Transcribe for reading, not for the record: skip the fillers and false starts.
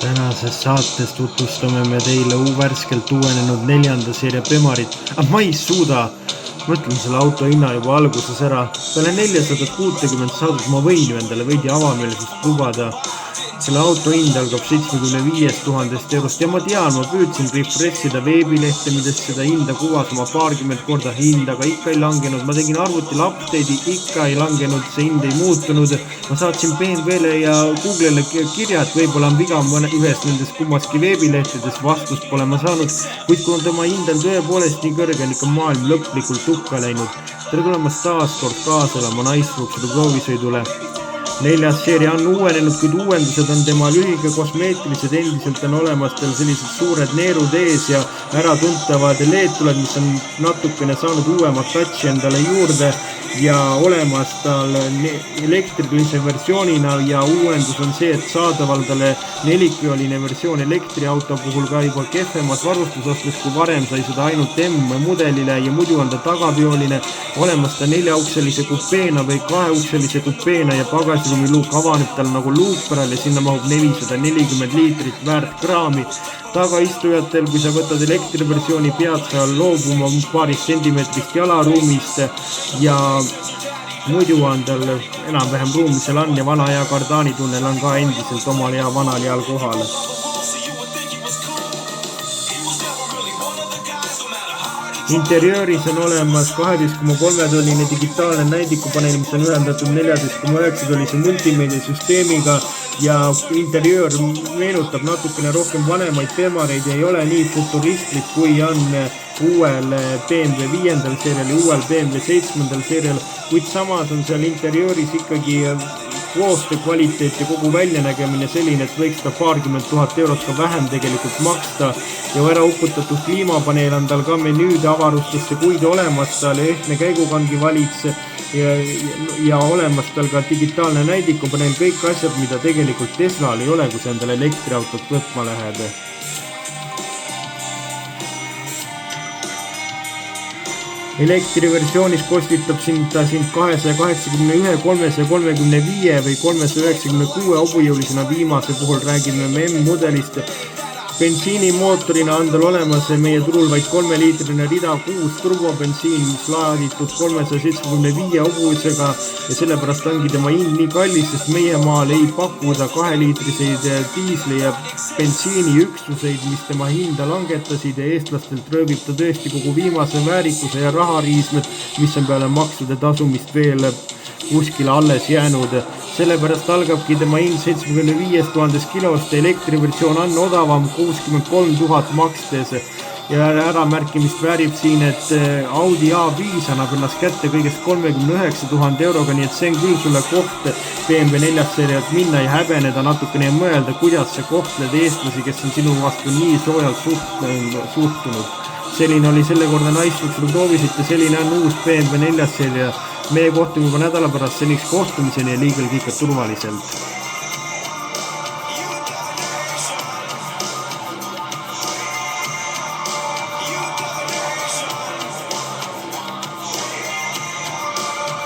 Tänases saates tutvustame me teile värskelt uuenenud 4. seeria Bemarit. Ma ei suuda. Mõtlen selle auto hinna juba alguses ära. Peale 460 saadud ma võin ju endale veidi avameelsust lubada. Selle auto hind algab 75 000 eurost ja ma tean, ma püüdsin refreshida veebilehte, mides seda hinda kuvas oma paarkümmend korda hinda, aga ikka ei langenud. Ma tegin arvutile update'i, ikka ei langenud, see hind ei muutunud. Ma saatsin BMW-le ja Google'le kirja, et võib-olla on viga ühes nendest kummaski veebilehtedes, vastust pole ma saanud, kuid kuna tema hind on tõepoolest nii kõrge, on ikka maailm lõplikult tukka läinud. Tere tulemast taas kord kaasa elama naisflukside proovisõidule. 4. seeria on uuenenud, kuid uuendused on tema lühike kosmeetilised, endiselt on olemas tal sellised suured neerud ees ja äratuntavad LED-tuled, mis on natukene saanud uuemat touchi endale juurde ja olemas tal elektrilise versioonina ja uuendus on see, et saadaval talle nelikveoline versioon elektriauto puhul ka juba kehvemas varustusostes, kui varem sai seda ainult M-mudelile ja muidu on ta tagaveoline, olemas ta 4-ukselise kupeena või 2-ukselise kupeena ja pagasruumi luuk avaneb tal nagu luukperal ja sinna mahub 440 liitrit väärt kraami. Tagaistujatel, kui sa võtad elektriversiooni, pead sa loobuma paarist sentimeetrist jalaruumist ja muidu on tal enam-vähem ruumi seal on ja vana hea kardaanitunnel on ka endiselt omal ja vanal heal kohal. Interiööris on olemas 12,3 tonnine digitaalne näidikupaneel, mis on ühendatud 14,9 tollise multimeediasüsteemiga ja interiöör meenutab natukene rohkem vanemaid Bemareid ja ei ole nii futuristlik, kui on uuel BMW 5. seerial ja uuel BMW 7. seerial, kuid samas on seal interiööris ikkagi koostöö kvaliteet ja kogu väljanägemine selline, et võiks ta paarkümmend tuhat eurot ka vähem tegelikult maksta ja ära uputatud kliimapaneel on tal ka menüüde avarustesse kuid olemas, tal ehtne käigukangi valits ja olemas tal ka digitaalne näidikupaneel, kõik asjad, mida tegelikult Teslal ei ole, kui sa endale elektriautot võtma lähed. Elektriversioonis kostitab ta sind 281, 335 või 396 hobujõulisena, viimase puhul räägime me M-mudelist. Bensiinimootorina on tal olemas meie turul vaid 3-liitrine rida 6 turbobensiin, mis laaditud 375 hobusega ja sellepärast ongi tema hind nii kallis, sest meie maal ei pakuda 2-liitriseid diisli ja bensiiniüksuseid, mis tema hinda langetasid ja eestlastelt röövib ta tõesti kogu viimase väärikuse ja rahariismed, mis on peale maksude tasumist veel kuskile alles jäänud. Sellepärast algabki tema hind 75 000 kilost ja elektriversioon on odavam 63 000 makstes ja äramärkimist väärib siin, et Audi A5 annab ennast kätte kõigest 39 000 euroga, nii et see on küll sulle koht BMW 4. seerialt minna ja häbeneda natukene ja mõelda, kuidas sa kohtled eestlasi, kes on sinu vastu nii soojalt suhtunud. Selline oli selle korda naisflukside proovisid ja selline on uus BMW 4. seeria. Meie kohtume juba nädala pärast seniks kohtumiseni ja liigelgi ikka turvaliselt.